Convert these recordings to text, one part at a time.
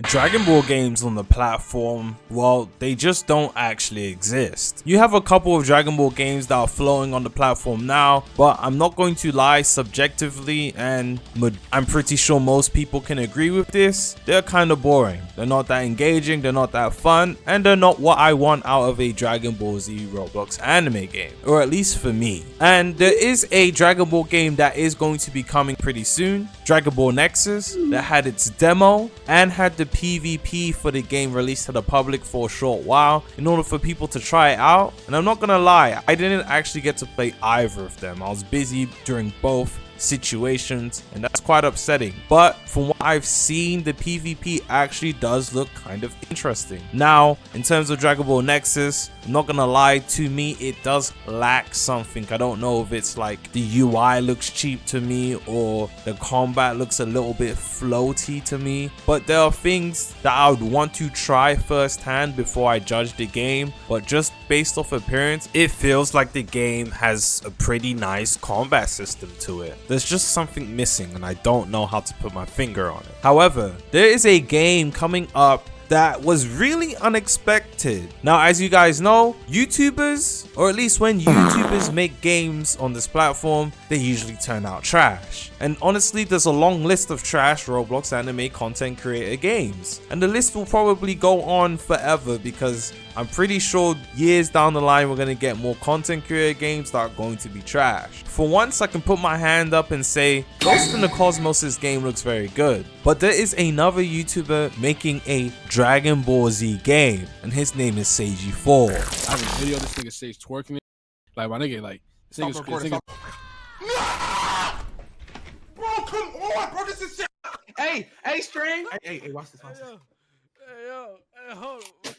Dragon Ball games on the platform, well, they just don't actually exist. You have a couple of Dragon Ball games that are flowing on the platform now, but I'm not going to lie, subjectively, and I'm pretty sure most people can agree with this, they're kind of boring. They're not that engaging, they're not that fun, and they're not what I want out of a Dragon Ball Z Roblox anime game, or at least for me. And there is a Dragon Ball game that is going to be coming pretty soon, Dragon Ball Nexus, that had its demo and had the PvP for the game released to the public for a short while in order for people to try it out. And I'm not gonna lie, I didn't actually get to play either of them. I was busy during both situations, and that's quite upsetting. But from what I've seen, the PvP actually does look kind of interesting. Now, in terms of Dragon Ball Nexus, I'm not gonna lie, to me it does lack something. I don't know if it's like the UI looks cheap to me or the combat looks a little bit floaty to me, but there are things that I would want to try firsthand before I judge the game. But just based off appearance, it feels like the game has a pretty nice combat system to it. There's just something missing and I don't know how to put my finger on it. However, there is a game coming up that was really unexpected. Now, as you guys know, YouTubers, or at least when YouTubers make games on this platform, they usually turn out trash. And honestly, there's a long list of trash Roblox anime content creator games. And the list will probably go on forever because I'm pretty sure years down the line, we're going to get more content creator games that are going to be trash. For once, I can put my hand up and say, Ghost in the Cosmos' game looks very good. But there is another YouTuber making a Dragon Ball Z game, and his name is Sagee4. I have a video of this nigga Sage twerking it. Like, my nigga, like, this nigga's Bro, come on, bro, this is shit. Hey, String. Hey, watch this, Hey, hold on.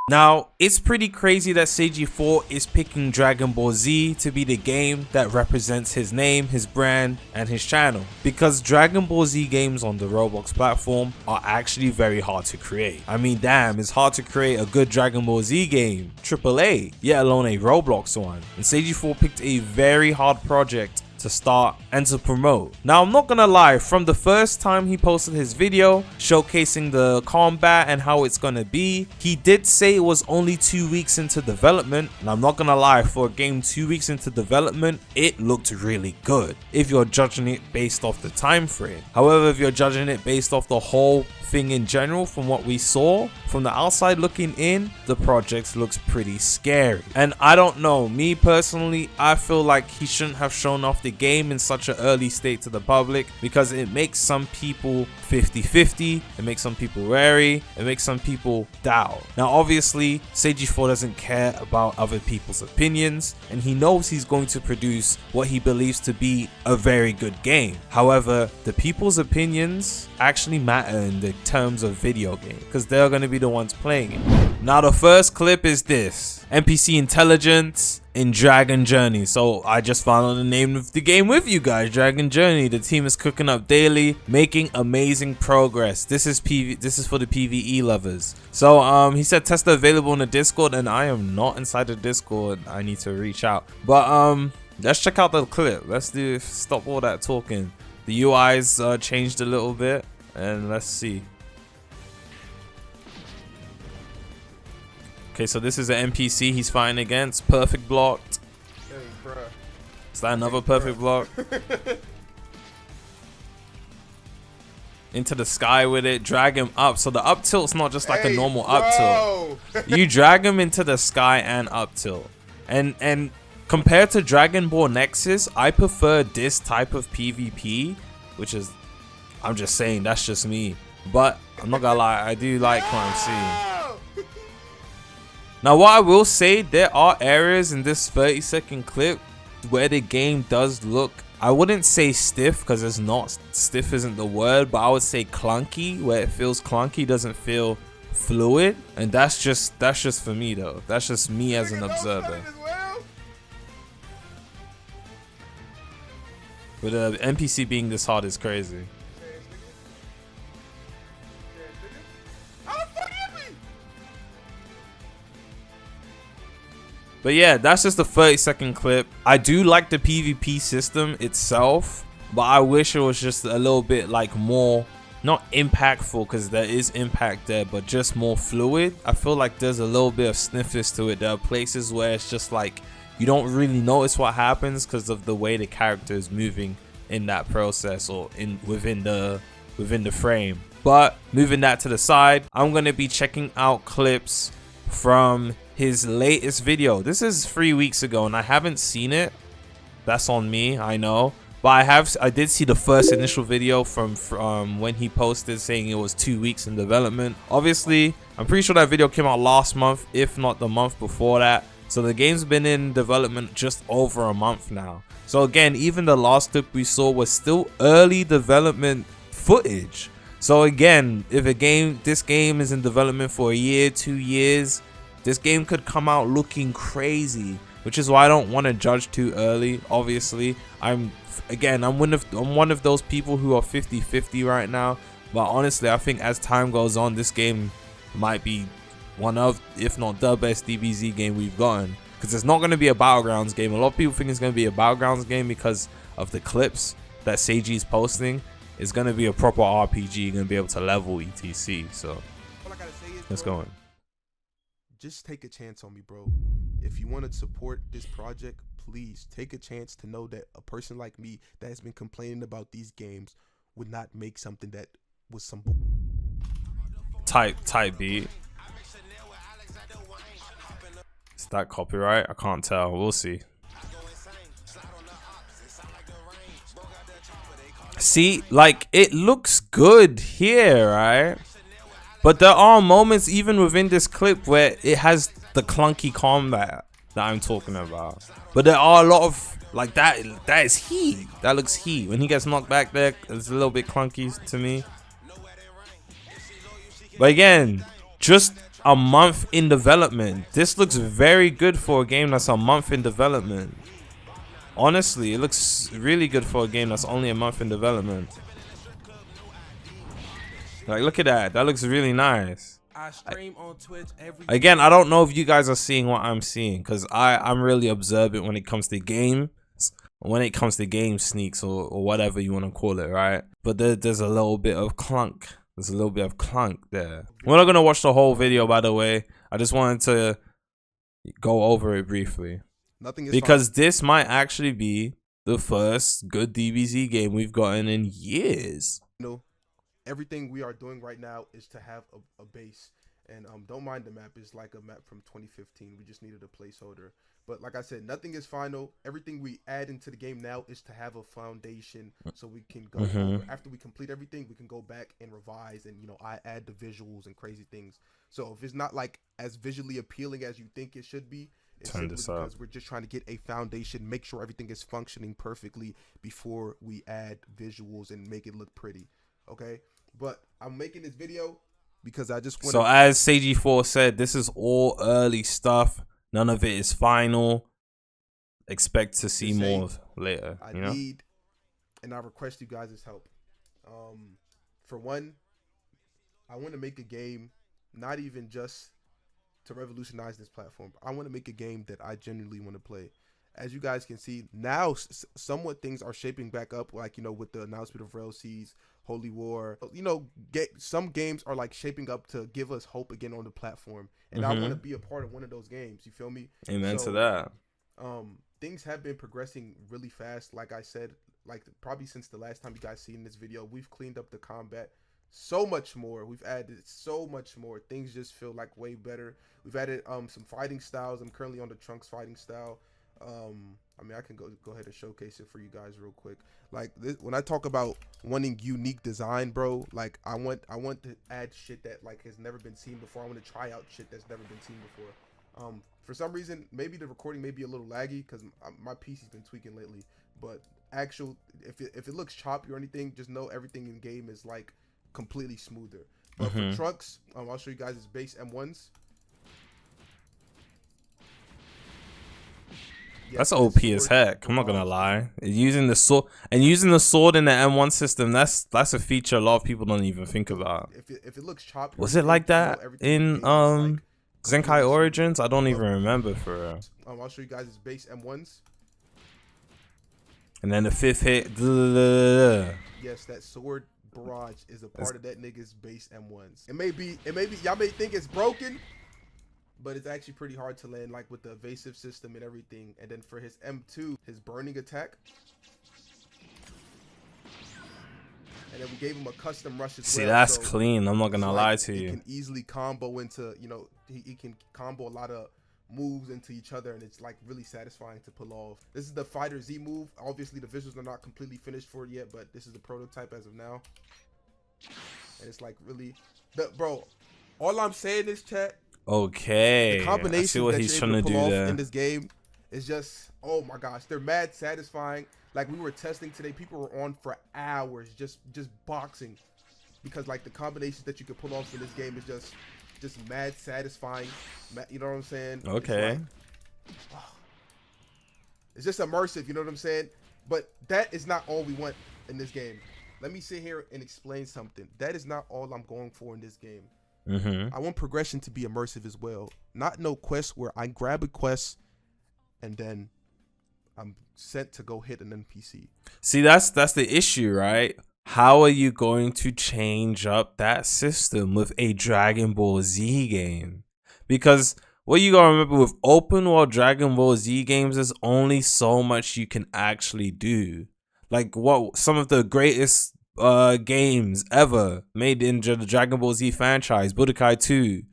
Now, it's pretty crazy that Sagee4 is picking Dragon Ball Z to be the game that represents his name, his brand, and his channel. Because Dragon Ball Z games on the Roblox platform are actually very hard to create. I mean, damn, it's hard to create a good Dragon Ball Z game, AAA, yet alone a Roblox one. And Sagee4 picked a very hard project to start and to promote. Now, I'm not gonna lie, from the first time he posted his video showcasing the combat and how it's gonna be, he did say it was only 2 weeks into development, and I'm not gonna lie, for a game 2 weeks into development, it looked really good if you're judging it based off the time frame. However, if you're judging it based off the whole thing in general, from what we saw from the outside looking in, the project looks pretty scary. And I don't know, me personally, I feel like he shouldn't have shown off the game in such an early state to the public, because it makes some people 50-50, it makes some people wary, it makes some people doubt. Now obviously Sagee4 doesn't care about other people's opinions, and he knows he's going to produce what he believes to be a very good game. However, the people's opinions actually matter in the terms of video game, because they're going to be the ones playing it. Now the first clip is this: NPC intelligence in Dragon Journey. So I just found out the name of the game with you guys, Dragon Journey. The team is cooking up daily, making amazing progress. This is for the PvE lovers. So he said tester available in the Discord, and I am not inside the Discord. I need to reach out. But let's check out the clip. Let's stop all that talking. The UI's changed a little bit, and let's see. Okay, so this is an NPC he's fighting against. Perfect blocked. Hey, bruh. Is that another perfect block? Into the sky with it. Drag him up. So the up tilt's not just like a normal up tilt. You drag him into the sky and up tilt. And compared to Dragon Ball Nexus, I prefer this type of PvP, which is, I'm just saying, that's just me. But I'm not gonna lie, I do like what I'm seeing. Now, what I will say, there are areas in this 30-second clip where the game does look, I wouldn't say stiff, because it's not, stiff isn't the word, but I would say clunky. Where it feels clunky, doesn't feel fluid, and that's just for me though. That's just me as an observer. But the NPC being this hard is crazy. But yeah, that's just a 30-second clip. I do like the PvP system itself, but I wish it was just a little bit like more, not impactful, because there is impact there, but just more fluid. I feel like there's a little bit of sniffers to it. There are places where it's just like you don't really notice what happens because of the way the character is moving in that process or within the frame. But moving that to the side, I'm going to be checking out clips from his latest video. This is 3 weeks ago and I haven't seen it. That's on me, I know. But I did see the first initial video from when he posted saying it was 2 weeks in development. Obviously, I'm pretty sure that video came out last month, if not the month before that. So the game's been in development just over a month now. So again, even the last clip we saw was still early development footage. So again, if this game is in development for a year, 2 years, this game could come out looking crazy, which is why I don't want to judge too early. Obviously, I'm one of those people who are 50-50 right now. But honestly, I think as time goes on, this game might be one of, if not the best DBZ game we've gotten. Because it's not going to be a Battlegrounds game. A lot of people think it's going to be a Battlegrounds game because of the clips that Sagee is posting. It's going to be a proper RPG. You're going to be able to level etc. So all I gotta say is, let's go in. Just take a chance on me, bro. If you want to support this project, please take a chance to know that a person like me that has been complaining about these games would not make something that was some type beat. Is that copyright? I can't tell. We'll see. See, like, it looks good here, right? But there are moments even within this clip where it has the clunky combat that I'm talking about. But there are a lot of like that is heat. That looks heat. When he gets knocked back there, it's a little bit clunky to me. But again, just a month in development. This looks very good for a game that's a month in development. Honestly, it looks really good for a game that's only a month in development. Like, look at that. That looks really nice. I stream on Twitch every Again, I don't know if you guys are seeing what I'm seeing, because I'm really observant when it comes to games, sneaks or whatever you want to call it, right? But there's a little bit of clunk. There's a little bit of clunk there. We're not going to watch the whole video, by the way. I just wanted to go over it briefly. Nothing is because fine. This might actually be the first good DBZ game we've gotten in years. No. Everything we are doing right now is to have a base, and don't mind the map. It's like a map from 2015. We just needed a placeholder, but like I said, nothing is final. Everything we add into the game now is to have a foundation, so we can go over. After we complete everything, we can go back and revise, and I add the visuals and crazy things. So if it's not like as visually appealing as you think it should be, it's simply because we're just trying to get a foundation, make sure everything is functioning perfectly before we add visuals and make it look pretty. Okay, but I'm making this video because I just want. So as Sagee4 said, this is all early stuff. None of it is final. Expect to see more later. I need and I request you guys' help. For one, I want to make a game, not even just to revolutionize this platform. I want to make a game that I genuinely want to play. As you guys can see now, somewhat things are shaping back up, like with the announcement of RLC's Holy War. Some games are like shaping up to give us hope again on the platform, and I want to be a part of one of those games. You feel me? Amen to that. Things have been progressing really fast. Like I said, like probably since the last time you guys seen this video, we've cleaned up the combat so much more. We've added so much more. Things just feel like way better. We've added some fighting styles. I'm currently on the Trunks fighting style. I mean, I can go ahead and showcase it for you guys real quick. Like this, when I talk about wanting unique design, bro, like I want to add shit that like has never been seen before. I want to try out shit that's never been seen before. For some reason, maybe the recording may be a little laggy because my PC's been tweaking lately. But if it looks choppy or anything, just know everything in game is like completely smoother. But for Trunks, I'll show you guys his base M1s. That's OP as heck. I'm not gonna lie. Using the sword in the M1 system, that's a feature a lot of people don't even think about. If it looks choppy, was it like that in Zenkai Origins? I don't even remember for real. I'll show you guys his base M1s. And then the fifth hit. Yes, that sword barrage is a part of that nigga's base M1s. It may be y'all may think it's broken, but it's actually pretty hard to land, like with the evasive system and everything. And then for his M2, his burning attack. And then we gave him a custom rush as well. See, that's so clean. I'm not gonna lie to you. He can easily combo into, you know, he can combo a lot of moves into each other, and it's like really satisfying to pull off. This is the Fighter Z move. Obviously, the visuals are not completely finished for it yet, but this is a prototype as of now. And it's like really, bro. All I'm saying is, chat. Okay. The combination I see what that he's you're trying able to to pull do off there. in this game is just, oh my gosh, they're mad satisfying. Like we were testing today, people were on for hours just boxing, because like the combinations that you can pull off in this game is just mad satisfying. You know what I'm saying? Okay. It's just immersive. You know what I'm saying? But that is not all we want in this game. Let me sit here and explain something. That is not all I'm going for in this game. I want progression to be immersive as well. Not no quest where I grab a quest and then I'm sent to go hit an NPC. See, that's the issue, right? How are you going to change up that system with a Dragon Ball Z game? Because what you gotta remember with open world Dragon Ball Z games, there's only so much you can actually do. Like what some of the greatest games ever made in the Dragon Ball Z franchise, Budokai 2,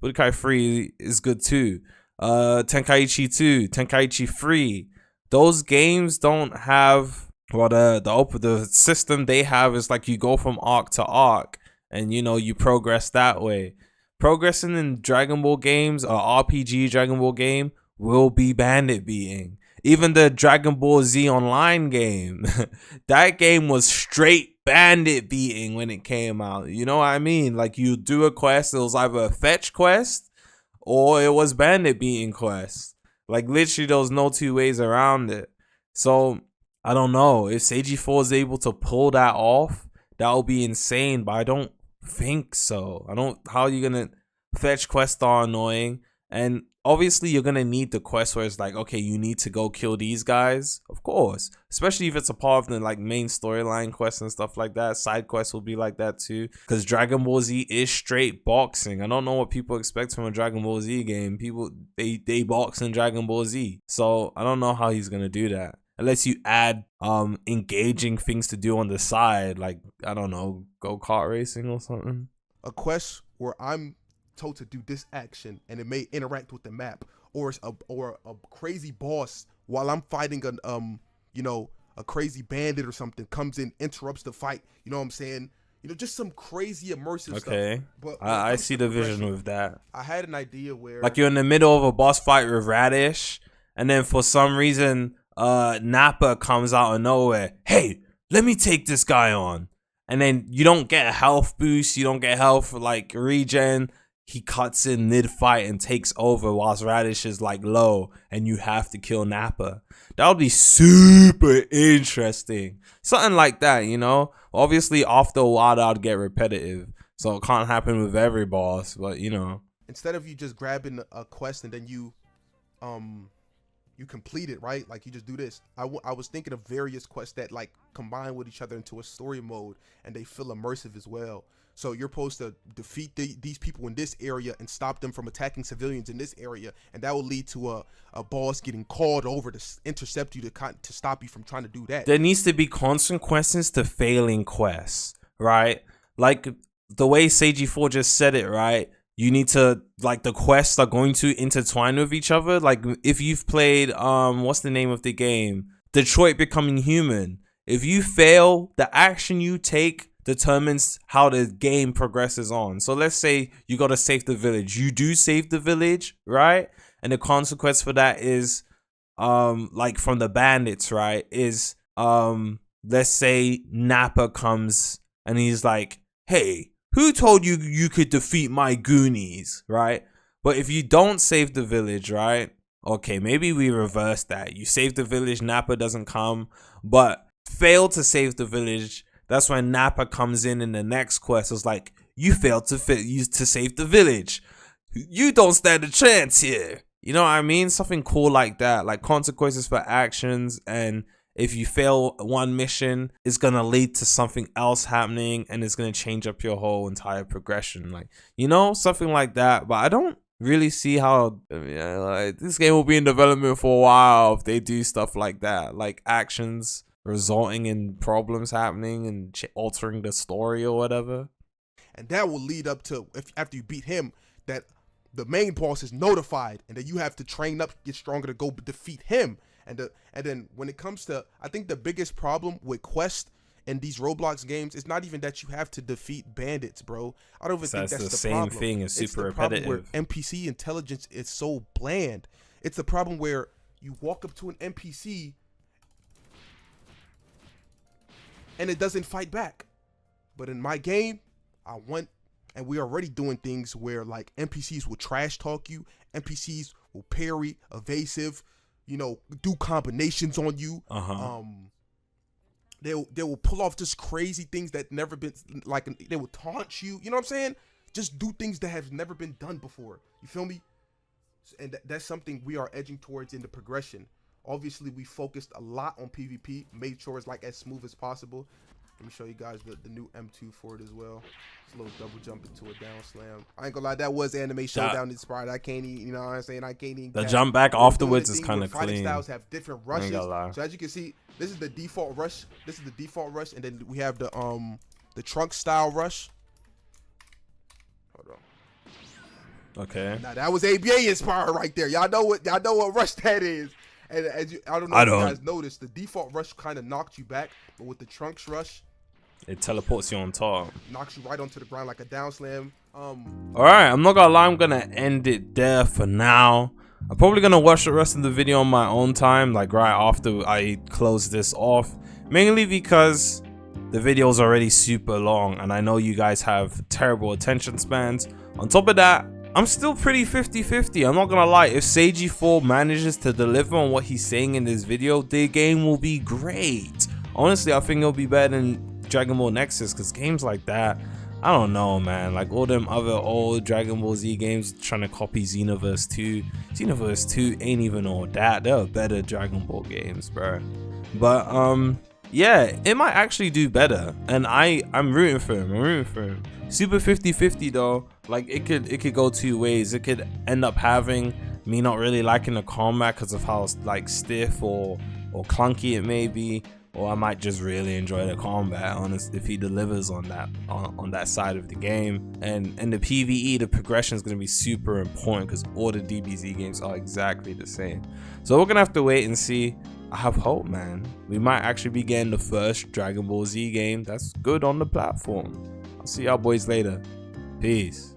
Budokai 3 is good too. Tenkaichi 2, Tenkaichi 3. Those games don't have the system they have is like you go from arc to arc and you know you progress that way. Progressing in Dragon Ball games, or RPG Dragon Ball game, will be bandit beating. Even the Dragon Ball Z Online game, that game was straight bandit beating when it came out. You know what I mean? Like you do a quest, it was either a fetch quest or it was bandit beating quest. Like literally there was no two ways around it. So I don't know if Sagee4 is able to pull that off. That would be insane, but I don't think so. How are you gonna fetch quests are annoying, and obviously you're gonna need the quest where it's like, okay, you need to go kill these guys, of course, especially if it's a part of the like main storyline quests and stuff like that. Side quests will be like that too, because Dragon Ball Z is straight boxing. I don't know what people expect from a Dragon Ball Z game. People they box in Dragon Ball Z, so I don't know how he's gonna do that unless you add engaging things to do on the side, like I don't know, go-kart racing or something. A quest where I'm told to do this action and it may interact with the map, or a crazy boss while I'm fighting a crazy bandit or something comes in, interrupts the fight. You know what I'm saying? You know, just some crazy immersive stuff. Okay, but I see the vision with that. I had an idea where like you're in the middle of a boss fight with Radish, and then for some reason Nappa comes out of nowhere. Hey, let me take this guy on. And then you don't get a health boost, you don't get health like regen. He cuts in mid-fight and takes over whilst Radish is like low, and you have to kill Nappa. That would be super interesting. Something like that, you know? Obviously, after a while, that would get repetitive. So it can't happen with every boss, but you know. Instead of you just grabbing a quest and then you complete it, right? Like you just do this. I was thinking of various quests that like combine with each other into a story mode, and they feel immersive as well. So you're supposed to defeat these people in this area and stop them from attacking civilians in this area, and that will lead to a boss getting called over to intercept you to stop you from trying to do that. There needs to be consequences to failing quests, right? Like the way Sagee4 just said it, right? You need to, like, the quests are going to intertwine with each other. Like if you've played what's the name of the game, Detroit Becoming Human, if you fail, the action you take determines how the game progresses on. So let's say you gotta save the village. You do save the village, right? And the consequence for that is like from the bandits, right? Is let's say Nappa comes and he's like, hey, who told you you could defeat my Goonies, right? But if you don't save the village, right? Okay, maybe we reverse that. You save the village, Nappa doesn't come, but fail to save the village. That's when Nappa comes in the next quest. It's like, you failed to save the village. You don't stand a chance here. You know what I mean? Something cool like that. Like consequences for actions, and if you fail one mission, it's gonna lead to something else happening and it's gonna change up your whole entire progression, like, you know, something like that. But I don't really see how like, this game will be in development for a while if they do stuff like that, like actions resulting in problems happening and altering the story or whatever. And that will lead up to, if after you beat him, that the main boss is notified and that you have to train up, get stronger to go defeat him. And then when it comes to, I think the biggest problem with quest in these Roblox games is not even that you have to defeat bandits, bro. I don't even think that's the same problem. thing. It's super repetitive. Where repetitive. NPC intelligence is so bland. It's the problem where you walk up to an NPC and it doesn't fight back. But in my game, and we're already doing things where like NPCs will trash talk you, NPCs will parry, evasive, you know, do combinations on you. They will pull off just crazy things that never been, like, they will taunt you. You know what I'm saying? Just do things that have never been done before. You feel me? And that's something we are edging towards in the progression. Obviously, we focused a lot on PvP, made sure it's like as smooth as possible. Let me show you guys the new M2 for it as well. It's a little double jump into a down slam. I ain't gonna lie, that was anime showdown inspired. I can't even, you know what I'm saying? I can't even. The jump back afterwards is kind of clean. Fighting styles have different rushes. So as you can see, this is the default rush. This is the default rush, and then we have the trunk style rush. Hold on. Okay. Now that was ABA inspired right there. Y'all know what rush that is. And as you, I don't know if you guys noticed, the default rush kind of knocked you back, but with the trunks rush, it teleports you on top. Knocks you right onto the ground like a down slam. Alright, I'm not gonna lie, I'm gonna end it there for now. I'm probably gonna watch the rest of the video on my own time, like right after I close this off. Mainly because the video is already super long and I know you guys have terrible attention spans. On top of that, I'm still pretty 50-50. I'm not gonna lie, if Sagee4 manages to deliver on what he's saying in this video, the game will be great. Honestly, I think it'll be better than Dragon Ball Nexus, because games like that, I don't know, man. Like all them other old Dragon Ball Z games trying to copy Xenoverse 2. Xenoverse 2 ain't even all that. They're better Dragon Ball games, bro. But yeah, it might actually do better, and I'm rooting for him. I'm rooting for him. Super 50-50 though. Like it could go two ways. It could end up having me not really liking the combat because of how like stiff or clunky it may be, or I might just really enjoy the combat, honestly, if he delivers on that side of the game. And the PvE, the progression is going to be super important because all the DBZ games are exactly the same. So we're going to have to wait and see. I have hope, man. We might actually be getting the first Dragon Ball Z game that's good on the platform. I'll see y'all boys later. Peace.